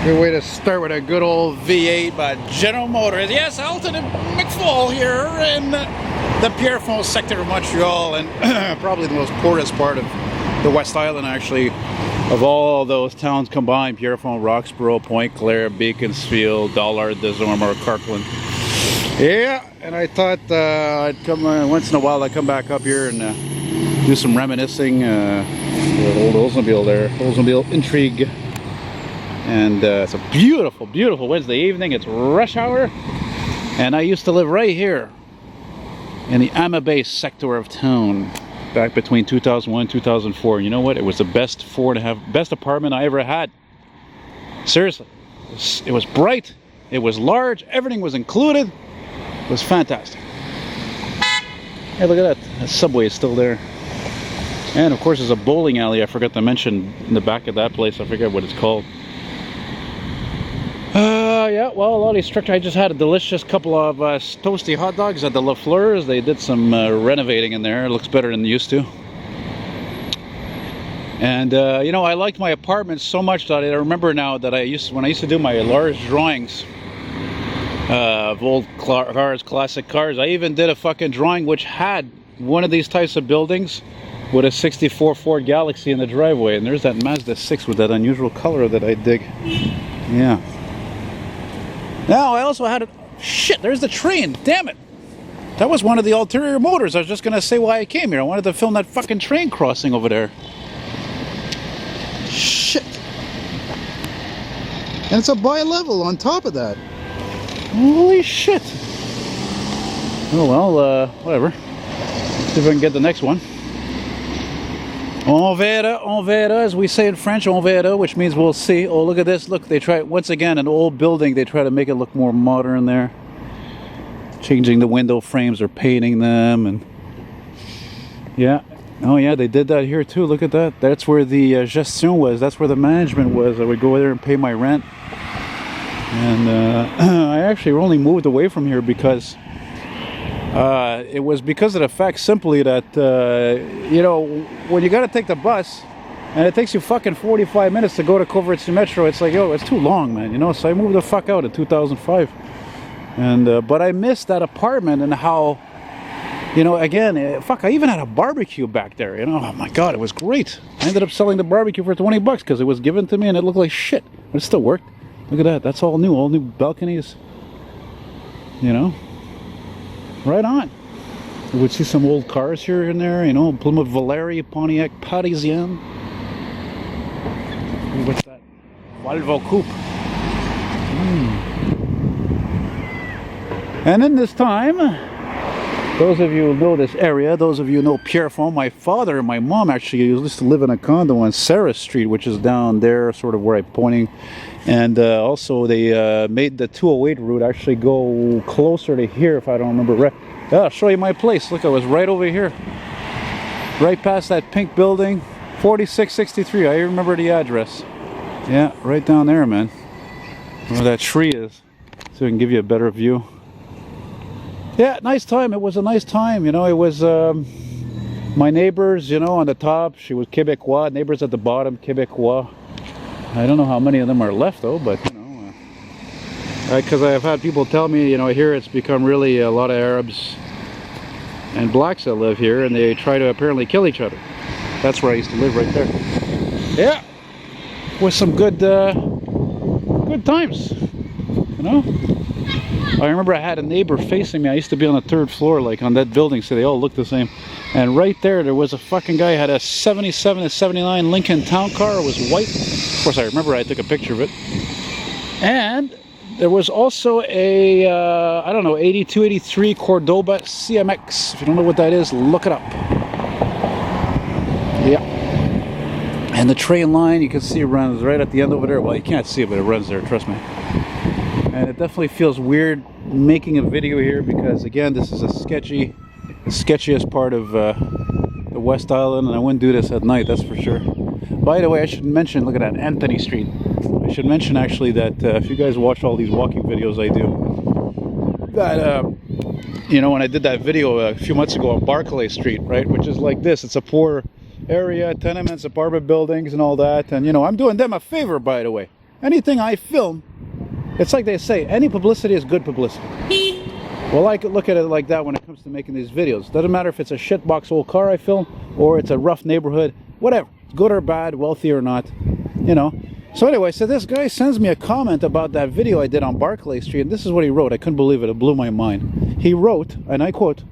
Good way to start with a good old V8 by General Motors. Yes, Elton and McFall here in the Pierrefonds sector of Montreal, and probably the most poorest part of the West Island, actually, of all those towns combined. Pierrefonds, Roxborough, Pointe-Claire, Beaconsfield, Dollard, Desormeaux, Kirkland. Yeah, and I thought I'd come once in a while. I'd come back up here and do some reminiscing. Old Oldsmobile there, Oldsmobile Intrigue. And it's a beautiful, beautiful Wednesday evening. It's rush hour. And I used to live right here in the Amabaie sector of town back between 2001 and 2004. You know what? It was the best best apartment I ever had. Seriously. It was bright. It was large. Everything was included. It was fantastic. Hey, look at that. The subway is still there. And of course there's a bowling alley I forgot to mention in the back of that place. I forget what it's called. Yeah, well, a lot of these structures. I just had a delicious couple of toasty hot dogs at the La Fleur's. They did some renovating in there. It looks better than it used to. And you know, I liked my apartment so much that I remember now that when I used to do my large drawings of old cars, classic cars, I even did a fucking drawing which had one of these types of buildings with a 64 Ford Galaxy in the driveway. And there's that Mazda 6 with that unusual color that I dig. Yeah. Now, I also had a... Shit, there's the train. Damn it. That was one of the ulterior motors. I was just going to say why I came here. I wanted to film that fucking train crossing over there. Shit. And it's a bi-level on top of that. Holy shit. Oh, well, whatever. See if I can get the next one. On verra, as we say in French, on verra, which means we'll see. Oh, look at this. Look, they try, once again, an old building. They try to make it look more modern there. Changing the window frames or painting them. And yeah. Oh, yeah, they did that here, too. Look at that. That's where the gestion was. That's where the management was. I would go there and pay my rent. And I actually only moved away from here because... it was because of the fact simply that, you know, when you got to take the bus and it takes you fucking 45 minutes to go to CLOVERDALE Metro, it's like, yo, it's too long, man, you know, so I moved the fuck out in 2005. And, but I missed that apartment and how, you know, again, fuck, I even had a barbecue back there, you know, oh my God, it was great. I ended up selling the barbecue for 20 bucks because it was given to me and it looked like shit, but it still worked. Look at that, that's all new balconies, you know. Right on. You would see some old cars here and there, you know, Plymouth Valérie, Pontiac Parisien. What's that? Volvo Coupe. And in this time, those of you who know this area, those of you who know Pierrefonds, my father and my mom actually used to live in a condo on Sarah Street, which is down there, sort of where I'm pointing. And also they made the 208 route actually go closer to here, if I don't remember right. Yeah, I'll show you my place. Look, I was right over here. Right past that pink building, 4663. I remember the address. Yeah, right down there, man. Where that tree is. So we can give you a better view. Yeah, nice time. It was a nice time. You know, it was my neighbors, you know, on the top. She was Québécois. Neighbors at the bottom, Québécois. I don't know how many of them are left though, but you know, because I've had people tell me, you know, here it's become really a lot of Arabs and blacks that live here, and they try to apparently kill each other. That's where I used to live, right there. Yeah, with some good times, you know. I remember I had a neighbor facing me. I used to be on the 3rd floor, like on that building, so they all look the same. And right there was a fucking guy who had a 77 to 79 Lincoln Town Car. It was white. Of course, I remember I took a picture of it. And there was also a, I don't know, 82, 83 Cordoba CMX. If you don't know what that is, look it up. Yeah. And the train line, you can see it runs right at the end over there. Well, you can't see it, but it runs there, trust me. And it definitely feels weird making a video here because, again, this is a sketchiest part of the West Island, and I wouldn't do this at night, that's for sure. By the way, I should mention, look at that, Anthony Street. I should mention actually that if you guys watch all these walking videos I do, that, you know, when I did that video a few months ago on Barclay Street, right, which is like this, it's a poor area, tenements, apartment buildings and all that, and you know, I'm doing them a favor, by the way. anything I film, it's like they say, any publicity is good publicity. Well, I could look at it like that when it comes to making these videos. Doesn't matter if it's a shitbox old car I film, or it's a rough neighborhood, whatever. Good or bad, wealthy or not, you know. So anyway, so this guy sends me a comment about that video I did on Barclay Street, and this is what he wrote. I couldn't believe it. It blew my mind. He wrote, and I quote,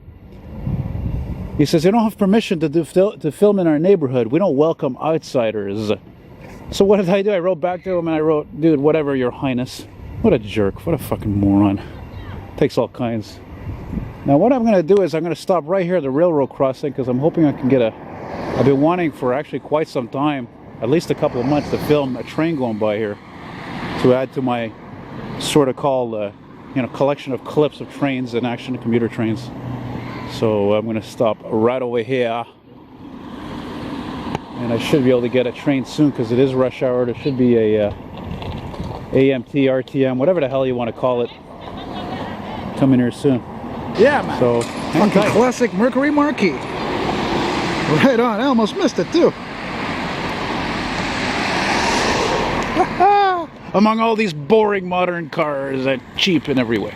he says, "You don't have permission to film in our neighborhood. We don't welcome outsiders." So what did I do? I wrote back to him and I wrote, "Dude, whatever, your highness." What a jerk. What a fucking moron. Takes all kinds. Now what I'm going to do is I'm going to stop right here at the railroad crossing, because I'm hoping I can get a... I've been wanting for actually quite some time, at least a couple of months, to film a train going by here, to add to my sort of called, you know, collection of clips of trains and action commuter trains. So I'm going to stop right over here, and I should be able to get a train soon, because it is rush hour. There should be a AMT, RTM, whatever the hell you want to call it, coming here soon. Yeah, man. So fucking classic Mercury Marquis. Right on. I almost missed it too. Among all these boring modern cars that cheap in every way.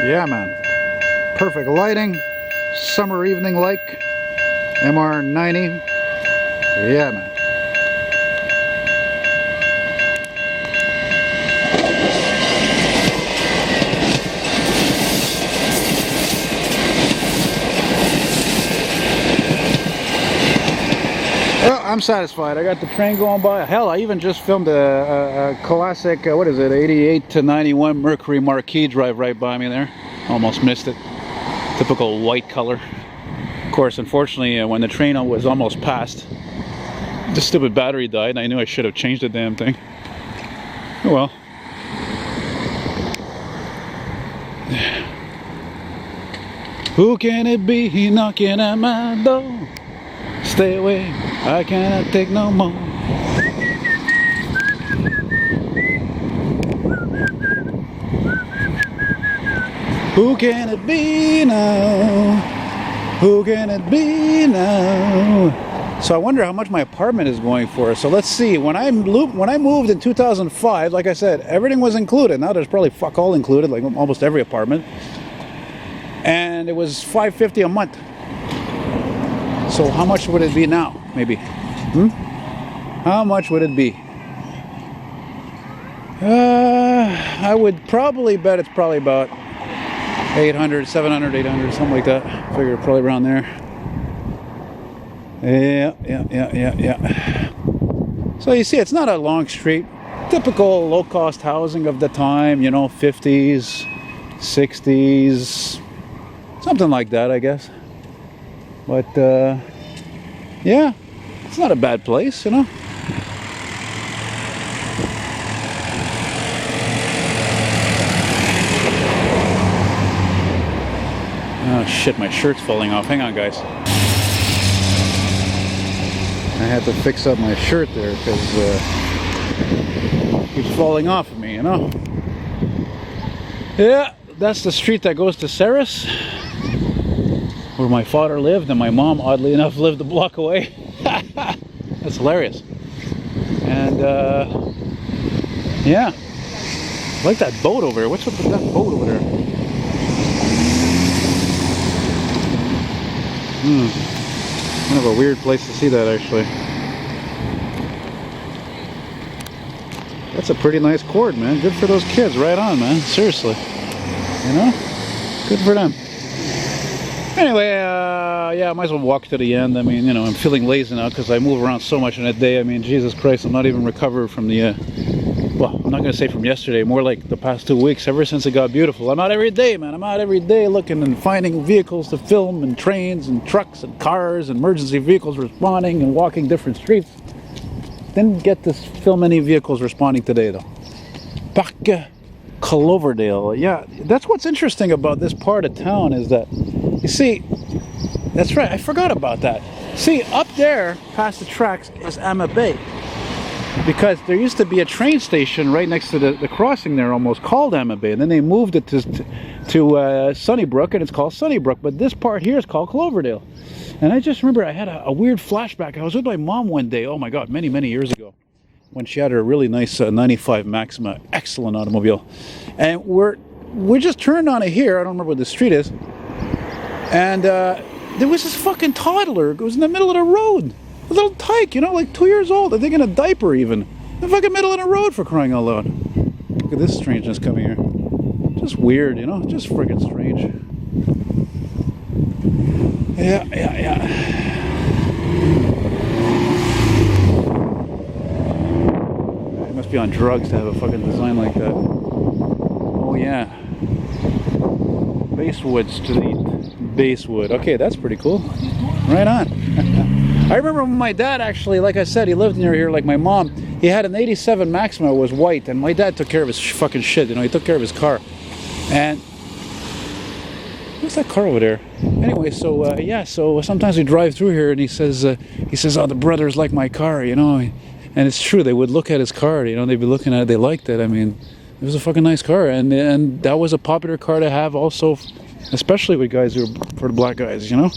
Yeah, man. Perfect lighting. Summer evening like. MR90. Yeah, man. Well, I'm satisfied. I got the train going by. Hell, I even just filmed a classic, what is it, 88 to 91 Mercury Marquis drive right by me there. Almost missed it. Typical white color. Of course, unfortunately, when the train was almost past, the stupid battery died, and I knew I should have changed the damn thing. Oh well. Who can it be knocking at my door? Stay away, I cannot take no more. Who can it be now? Who can it be now? So I wonder how much my apartment is going for. So let's see. When I moved in 2005, like I said, everything was included. Now there's probably fuck all included, like almost every apartment. And it was $550 a month. So how much would it be now? Maybe. How much would it be? I would probably bet it's probably about 800, 700, 800, something like that. I figure probably around there. Yeah. So you see, it's not a long street. Typical low-cost housing of the time, you know, 50s, 60s, something like that, I guess. But, yeah, it's not a bad place, you know. Oh shit, my shirt's falling off. Hang on, guys. I had to fix up my shirt there because it keeps falling off of me, you know. Yeah, that's the street that goes to Ceres, where my father lived, and my mom, oddly enough, lived a block away. That's hilarious. And yeah, I like that boat over there. What's up with that boat over there? Kind of a weird place to see that, actually. That's a pretty nice chord, man. Good for those kids. Right on, man. Seriously. You know? Good for them. Anyway, yeah, I might as well walk to the end. I mean, you know, I'm feeling lazy now because I move around so much in a day. I mean, Jesus Christ, I'm not even recovered from the, well, I'm not going to say from yesterday, more like the past 2 weeks, ever since it got beautiful. I'm out every day, man. I'm out every day looking and finding vehicles to film, and trains and trucks and cars and emergency vehicles responding and walking different streets. Didn't get to film any vehicles responding today, though. Parc Cloverdale. Yeah, that's what's interesting about this part of town is that, you see, that's right, I forgot about that. See, up there, past the tracks, is Amabaie. because there used to be a train station right next to the crossing there, almost called Amabaie, and then they moved it to Sunnybrook, and it's called Sunnybrook, but this part here is called Cloverdale. And I just remember I had a weird flashback. I was with my mom one day, oh my god, many years ago, when she had her really nice 95 Maxima, excellent automobile, and we just turned on it here. I don't remember what the street is, and there was this fucking toddler. It was in the middle of the road, a little tyke, you know, like 2 years old, I think in a diaper even, in the fucking middle of the road, for crying out loud. Look at this strangeness coming here. Just weird, you know, just friggin' strange. Yeah. You must be on drugs to have a fucking design like that. Oh yeah. Basewood Street. Basewood. Okay, that's pretty cool. Right on. I remember when my dad actually, like I said, he lived near here like my mom. He had an 87 Maxima, it was white, and my dad took care of his fucking shit, you know, he took care of his car. And what's that car over there? Anyway, so yeah, so sometimes we drive through here and he says, oh, the brothers like my car, you know. And it's true, they would look at his car, you know, they'd be looking at it, they liked it. I mean, it was a fucking nice car, and that was a popular car to have also, especially with guys who are, for the black guys, you know.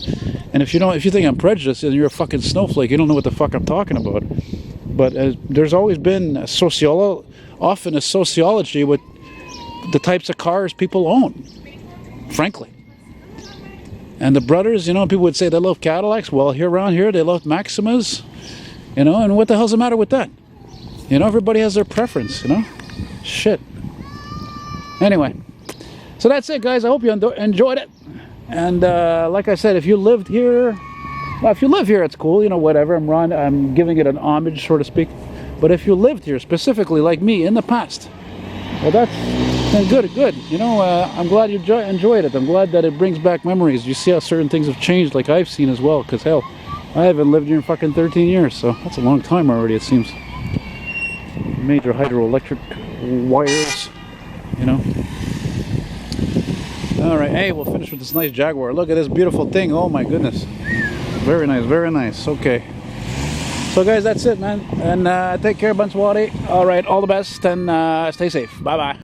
And if you think I'm prejudiced and you're a fucking snowflake, you don't know what the fuck I'm talking about. But there's always been often a sociology with the types of cars people own, frankly. And the brothers, you know, people would say they love Cadillacs. Well, here around here, they love Maximas, you know, and what the hell's the matter with that? You know, everybody has their preference, you know? Shit. Anyway, so that's it, guys. I hope you enjoyed it. And like I said, if you lived here, well, if you live here, it's cool, you know, whatever. I'm giving it an homage, so to speak. But if you lived here, specifically like me, in the past, well, that's good. You know, I'm glad you enjoyed it. I'm glad that it brings back memories. You see how certain things have changed, like I've seen as well. Because hell, I haven't lived here in fucking 13 years, so that's a long time already, it seems. Major hydroelectric wires, you know. All right, hey, we'll finish with this nice Jaguar. Look at this beautiful thing. Oh my goodness, very nice, very nice. Okay. So guys, that's it, man. And take care, Banswari. All right, all the best, and stay safe. Bye-bye.